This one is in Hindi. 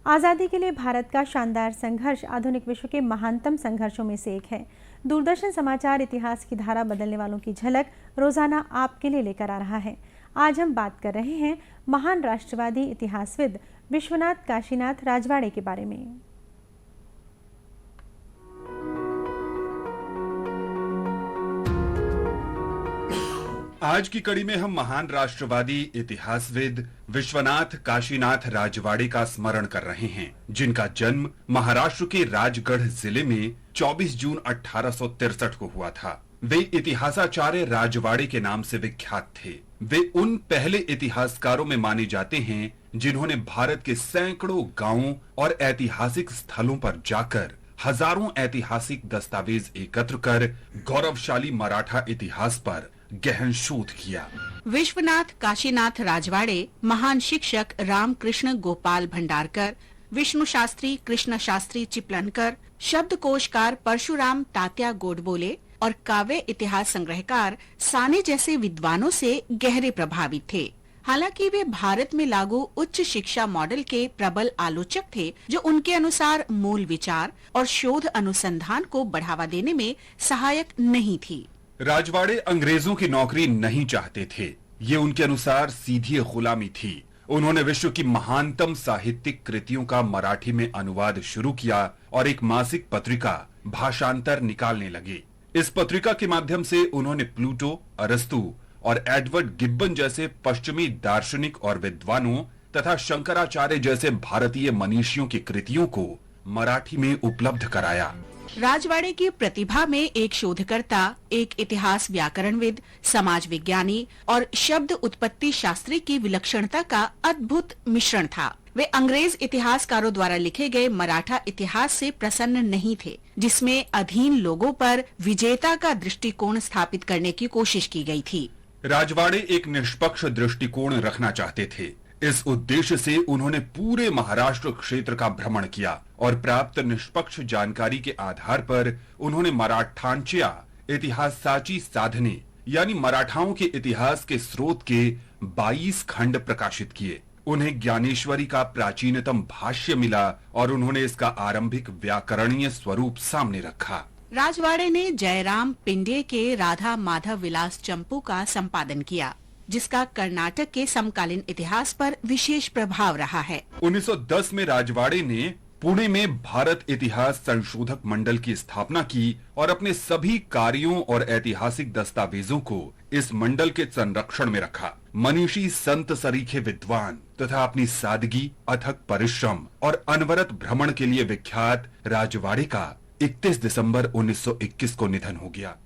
आज़ादी के लिए भारत का शानदार संघर्ष आधुनिक विश्व के महानतम संघर्षों में से एक है। दूरदर्शन समाचार इतिहास की धारा बदलने वालों की झलक रोजाना आपके लिए लेकर आ रहा है। आज हम बात कर रहे हैं महान राष्ट्रवादी इतिहासविद विश्वनाथ काशीनाथ राजवाड़े के बारे में। आज की कड़ी में हम महान राष्ट्रवादी इतिहासविद विश्वनाथ काशीनाथ राजवाड़े का स्मरण कर रहे हैं, जिनका जन्म महाराष्ट्र के राजगढ़ जिले में 24 जून 1863 को हुआ था। वे इतिहासाचार्य राजवाड़े के नाम से विख्यात थे। वे उन पहले इतिहासकारों में माने जाते हैं जिन्होंने भारत के सैकड़ों गांवों और ऐतिहासिक स्थलों पर जाकर हजारों ऐतिहासिक दस्तावेज एकत्र कर गौरवशाली मराठा इतिहास पर गहन शोध किया। विश्वनाथ काशीनाथ राजवाड़े महान शिक्षक रामकृष्ण गोपाल भंडारकर, विष्णु शास्त्री कृष्ण शास्त्री चिपलनकर, शब्दकोशकार परशुराम तात्या गोडबोले और काव्य इतिहास संग्रहकार साने जैसे विद्वानों से गहरे प्रभावित थे। हालांकि वे भारत में लागू उच्च शिक्षा मॉडल के प्रबल आलोचक थे, जो उनके अनुसार मूल विचार और शोध अनुसंधान को बढ़ावा देने में सहायक नहीं थी। राजवाड़े अंग्रेजों की नौकरी नहीं चाहते थे। ये उनके अनुसार सीधी गुलामी थी। उन्होंने विश्व की महानतम साहित्यिक कृतियों का मराठी में अनुवाद शुरू किया और एक मासिक पत्रिका भाषांतर निकालने लगे। इस पत्रिका के माध्यम से उन्होंने प्लूटो, अरस्तु और एडवर्ड गिब्बन जैसे पश्चिमी दार्शनिक और विद्वानों तथा शंकराचार्य जैसे भारतीय मनीषियों की कृतियों को मराठी में उपलब्ध कराया। राजवाड़े की प्रतिभा में एक शोधकर्ता, एक इतिहास व्याकरणविद, समाज विज्ञानी और शब्द उत्पत्ति शास्त्री की विलक्षणता का अद्भुत मिश्रण था। वे अंग्रेज इतिहासकारों द्वारा लिखे गए मराठा इतिहास से प्रसन्न नहीं थे, जिसमें अधीन लोगों पर विजेता का दृष्टिकोण स्थापित करने की कोशिश की गई थी। राजवाड़े एक निष्पक्ष दृष्टिकोण रखना चाहते थे। इस उद्देश्य से उन्होंने पूरे महाराष्ट्र क्षेत्र का भ्रमण किया और प्राप्त निष्पक्ष जानकारी के आधार पर उन्होंने मराठांच्या इतिहासाची साधने यानी मराठाओं के इतिहास के स्रोत के 22 खंड प्रकाशित किए। उन्हें ज्ञानेश्वरी का प्राचीनतम भाष्य मिला और उन्होंने इसका आरंभिक व्याकरणीय स्वरूप सामने रखा। राजवाड़े ने जयराम पिंडे के राधा माधव विलास चंपू का संपादन किया, जिसका कर्नाटक के समकालीन इतिहास पर विशेष प्रभाव रहा है। 1910 में राजवाड़े ने पुणे में भारत इतिहास संशोधक मंडल की स्थापना की और अपने सभी कार्यों और ऐतिहासिक दस्तावेजों को इस मंडल के संरक्षण में रखा। मनीषी संत सरीखे विद्वान तथा अपनी सादगी, अथक परिश्रम और अनवरत भ्रमण के लिए विख्यात राजवाड़े का 31 दिसंबर 1921 को निधन हो गया।